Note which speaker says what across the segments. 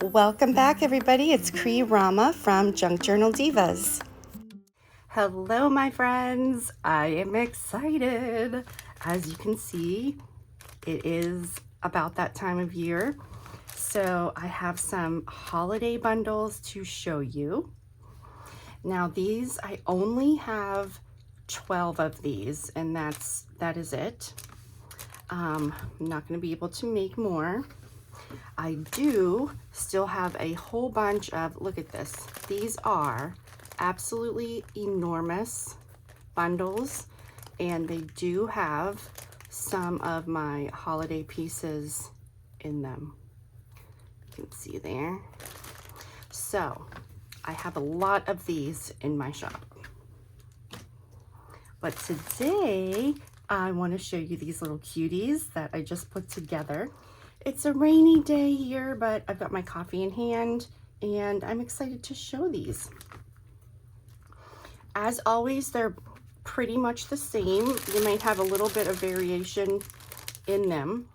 Speaker 1: Welcome back, everybody. It's Rama from Junk Journal Divas. Hello, my friends. I am excited. As you can see, it is about that time of year. So I have some holiday bundles to show you. Now these, I only have 12 of these, and that is it. I'm not going to be able to make more. I do still have a whole bunch of, look at this. These are absolutely enormous bundles, and they do have some of my holiday pieces in them. You can see there. So I have a lot of these in my shop. But today I want to show you these little cuties that I just put together. It's a rainy day here, but I've got my coffee in hand and I'm excited to show these. As always, they're pretty much the same. You might have a little bit of variation in them.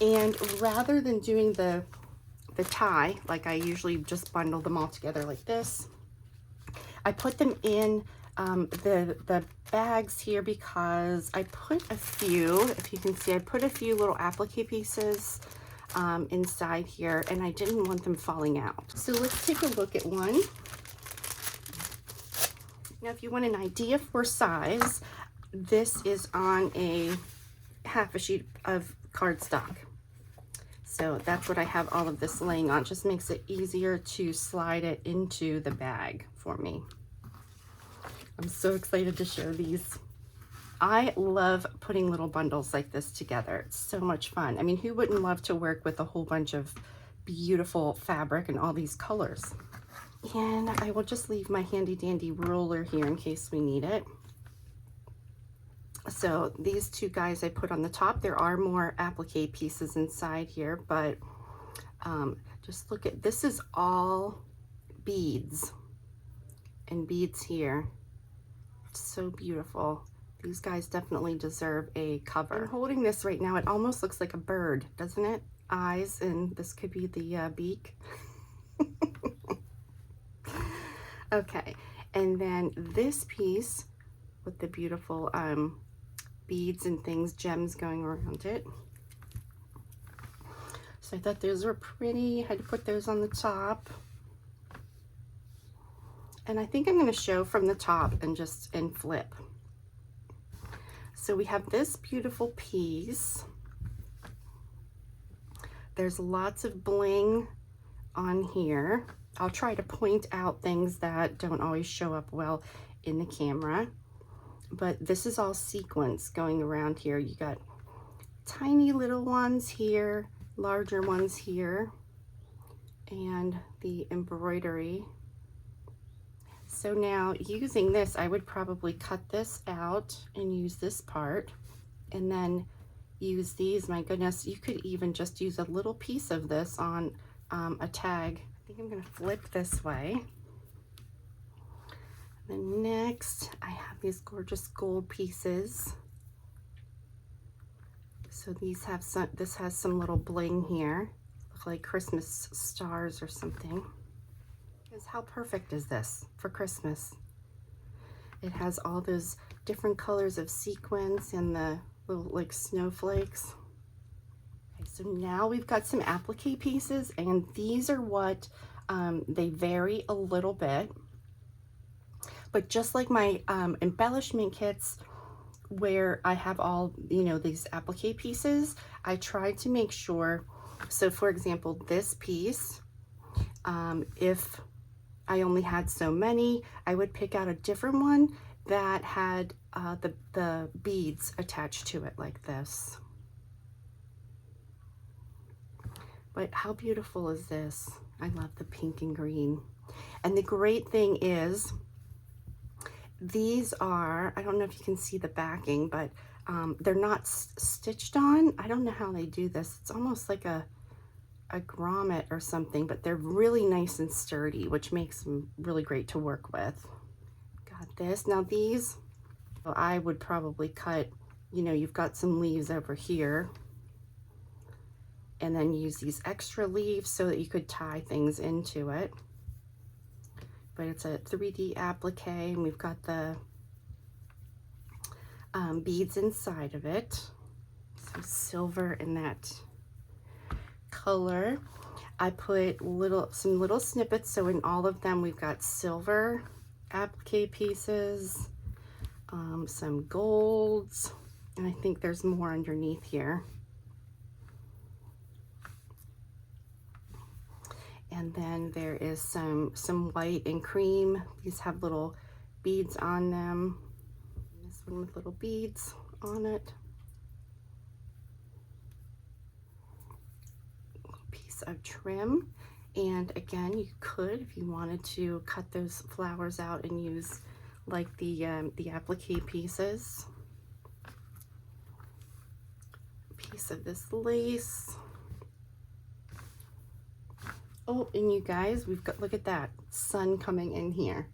Speaker 1: And rather than doing the tie, like I usually just bundle them all together like this, I put them in the bags here because I put a few, if you can see, I put a few little applique pieces inside here, and I didn't want them falling out. So let's take a look at one. Now, if you want an idea for size, this is on a half a sheet of cardstock. So that's what I have all of this laying on. Just makes it easier to slide it into the bag for me. I'm so excited to show these. I love putting little bundles like this together. It's so much fun. I mean, who wouldn't love to work with a whole bunch of beautiful fabric and all these colors? And I will just leave my handy dandy ruler here in case we need it. So these two guys I put on the top. There are more applique pieces inside here, but just look at, this is all beads and beads here. It's so beautiful. These guys definitely deserve a cover. I'm holding this right now. It almost looks like a bird, doesn't it? Eyes, and this could be the beak. Okay, and then this piece with the beautiful beads and things, gems going around it. So I thought those were pretty. I had to put those on the top. And I think I'm going to show from the top and just flip. So we have this beautiful piece. There's lots of bling on here. I'll try to point out things that don't always show up well in the camera. But this is all sequins going around here. You got tiny little ones here, larger ones here, and the embroidery. So now using this, I would probably cut this out and use this part, and then use these. My goodness, you could even just use a little piece of this on a tag. I think I'm going to flip this way. Then next, I have these gorgeous gold pieces. So these have some, this has some little bling here, look like Christmas stars or something. How perfect is this for Christmas? It has all those different colors of sequins and the little like snowflakes. Okay, so now we've got some applique pieces, and these are what they vary a little bit. But just like my embellishment kits where I have all, you know, these applique pieces, I try to make sure, so for example, this piece, if I only had so many, I would pick out a different one that had the beads attached to it like this. But how beautiful is this? I love the pink and green. And the great thing is, these are, I don't know if you can see the backing, but they're not stitched on. I don't know how they do this. It's almost like a grommet or something, but they're really nice and sturdy, which makes them really great to work with. Got this. Now these, well, I would probably cut, you know, you've got some leaves over here, and then use these extra leaves so that you could tie things into it. But it's a 3D applique, and we've got the beads inside of it. Some silver in that color. I put some little snippets, so in all of them we've got silver applique pieces, some golds, and I think there's more underneath here. And then there is some white and cream. These have little beads on them. This one with little beads on it. Piece of trim. And again, you could, if you wanted to, cut those flowers out and use like the applique pieces. A piece of this lace. Oh, and you guys, we've got, look at that, sun coming in here.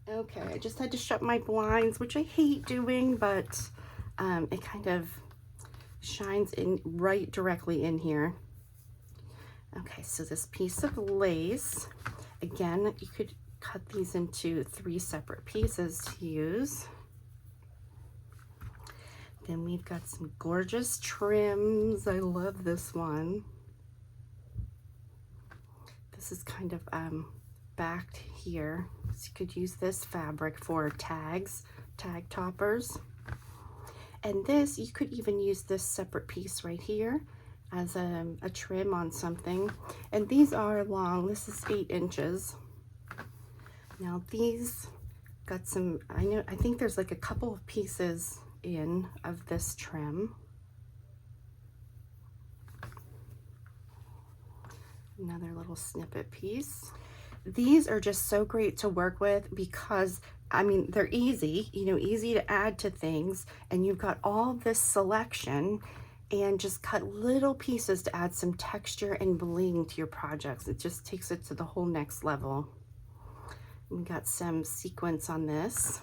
Speaker 1: Okay, I just had to shut my blinds, which I hate doing, but it kind of shines in right directly in here. Okay, so this piece of lace, again, you could cut these into 3 separate pieces to use. Then we've got some gorgeous trims. I love this one. This is kind of backed here, so you could use this fabric for tag toppers. And this, you could even use this separate piece right here as a trim on something. And these are long. This is 8 inches. Now these got some, I think there's like a couple of pieces in of this trim. Another little snippet piece. These are just so great to work with because, I mean, they're easy, you know, easy to add to things, and you've got all this selection, and just cut little pieces to add some texture and bling to your projects. It just takes it to the whole next level. We got some sequins on this.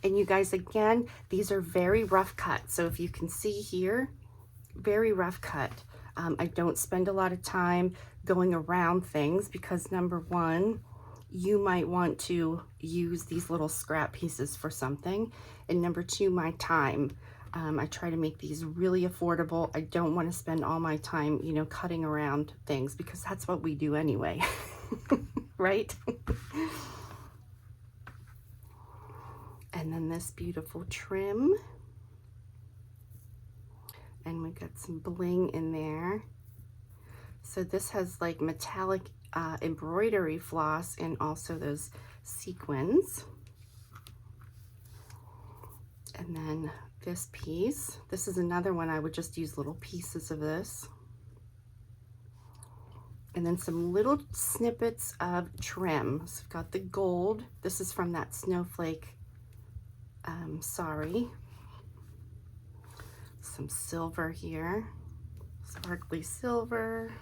Speaker 1: And you guys, again, these are very rough cut. So if you can see here, very rough cut. I don't spend a lot of time going around things because number one, you might want to use these little scrap pieces for something. And number two, my time. I try to make these really affordable. I don't want to spend all my time, you know, cutting around things because that's what we do anyway, right? And then this beautiful trim. And we got some bling in there. So this has like metallic embroidery floss and also those sequins. And then this piece, this is another one I would just use little pieces of this. And then some little snippets of trim. So I've got the gold. This is from that snowflake sari. Some silver here, sparkly silver,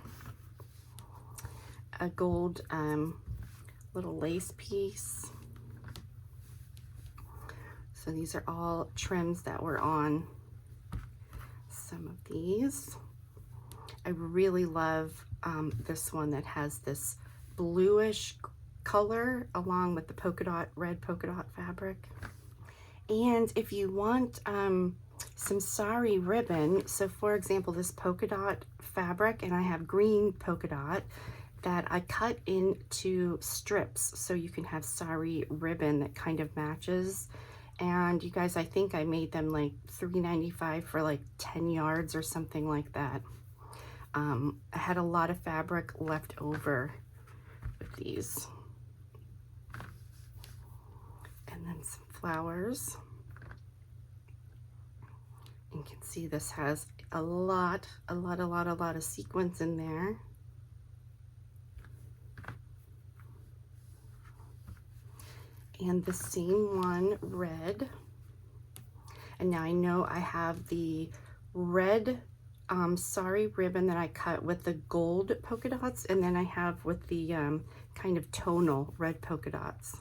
Speaker 1: a gold little lace piece. So these are all trims that were on some of these. I really love this one that has this bluish color along with the polka dot, red polka dot fabric. And if you want some sari ribbon, so for example, this polka dot fabric, and I have green polka dot that I cut into strips so you can have sari ribbon that kind of matches. And you guys, I think I made them like $3.95 for like 10 yards or something like that. I had a lot of fabric left over with these. And then some flowers. You can see this has a lot of sequins in there. And the same one, red. And now I know I have the red sari ribbon that I cut with the gold polka dots, and then I have with the kind of tonal red polka dots.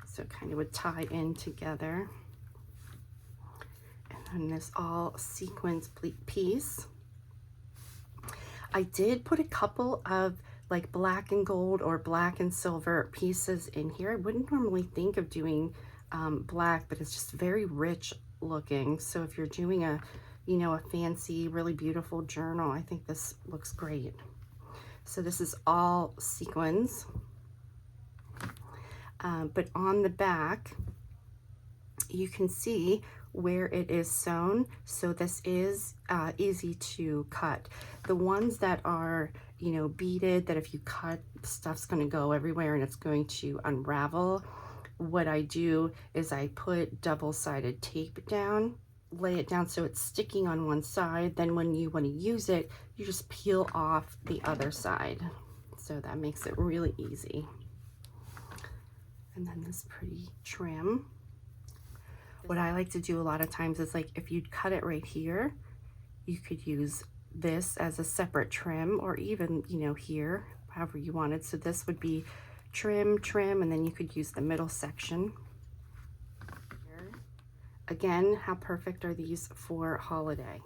Speaker 1: So it kind of would tie in together. And this all sequins piece. I did put a couple of like black and gold or black and silver pieces in here. I wouldn't normally think of doing black, but it's just very rich looking. So if you're doing a, you know, a fancy, really beautiful journal, I think this looks great. So this is all sequins. But on the back, you can see where it is sewn. So this is easy to cut. The ones that are, you know, beaded, that if you cut, stuff's going to go everywhere and it's going to unravel. What I do is I put double-sided tape down, lay it down so it's sticking on one side. Then when you want to use it, you just peel off the other side. So that makes it really easy. And then this pretty trim. What I like to do a lot of times is, like, if you'd cut it right here, you could use this as a separate trim, or even, you know, here, however you wanted. So this would be trim, trim, and then you could use the middle section. Here. Again, how perfect are these for holiday?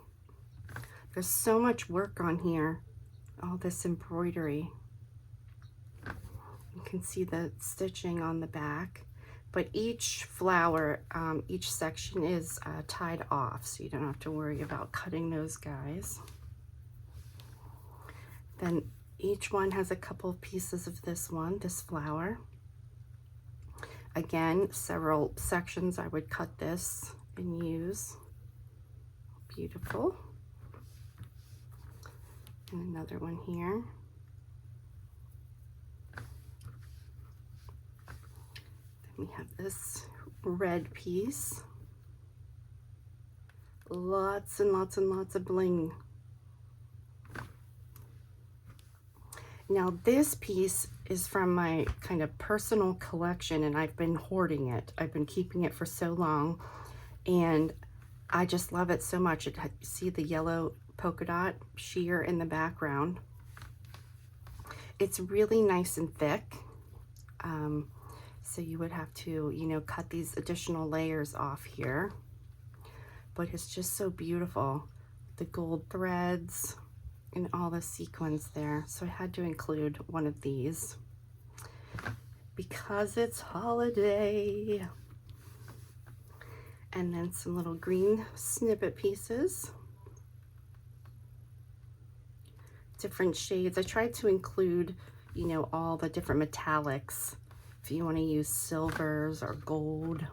Speaker 1: There's so much work on here, all this embroidery. You can see the stitching on the back, but each flower, each section is tied off, so you don't have to worry about cutting those guys. Then each one has a couple of pieces of this one, this flower. Again, several sections I would cut this and use. Beautiful. And another one here. We have this red piece. Lots and lots and lots of bling. Now this piece is from my kind of personal collection, and I've been hoarding it. I've been keeping it for so long, and I just love it so much. See the yellow polka dot sheer in the background. It's really nice and thick. So you would have to, you know, cut these additional layers off here. But it's just so beautiful. The gold threads and all the sequins there. So I had to include one of these because it's holiday. And then some little green snippet pieces. Different shades. I tried to include, you know, all the different metallics. If you want to use silvers or gold.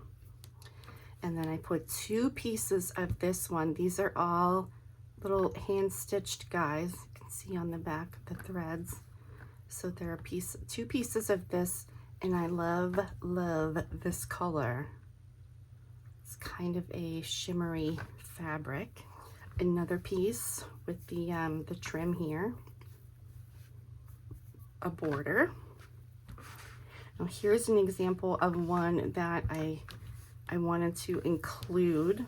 Speaker 1: And then I put 2 pieces of this one. These are all little hand-stitched guys. You can see on the back of the threads. So there are 2 pieces of this, and I love, love this color. It's kind of a shimmery fabric. Another piece with the trim here. A border. Now here's an example of one that I wanted to include.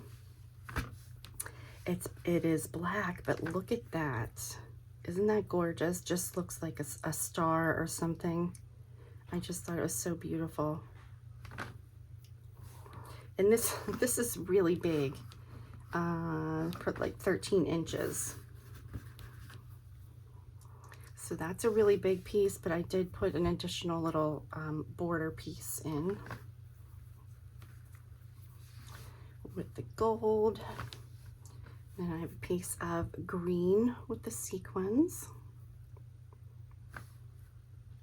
Speaker 1: It is black, but look at that. Isn't that gorgeous? Just looks like a star or something. I just thought it was so beautiful. And this is really big, like 13 inches. So that's a really big piece, but I did put an additional little border piece in with the gold. Then I have a piece of green with the sequins.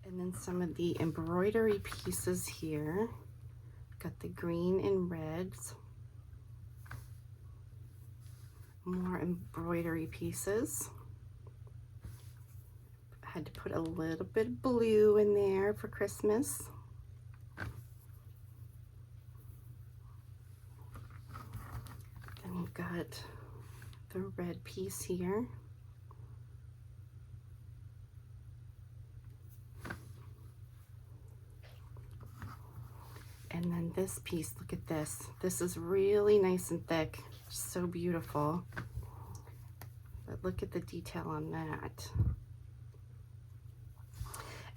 Speaker 1: And then some of the embroidery pieces here. Got the green and reds. More embroidery pieces. Had to put a little bit of blue in there for Christmas. Then we've got the red piece here. And then this piece, look at this. This is really nice and thick, so beautiful. But look at the detail on that.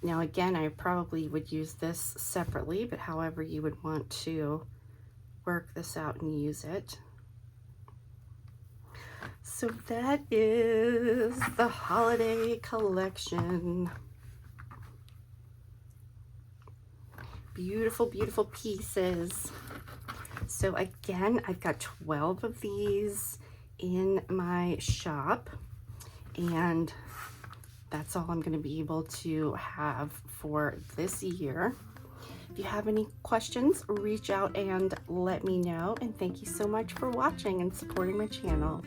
Speaker 1: Now again, I probably would use this separately, but however you would want to work this out and use it. So that is the holiday collection. Beautiful, beautiful pieces. So again, I've got 12 of these in my shop, and that's all I'm going to be able to have for this year. If you have any questions, reach out and let me know. And thank you so much for watching and supporting my channel.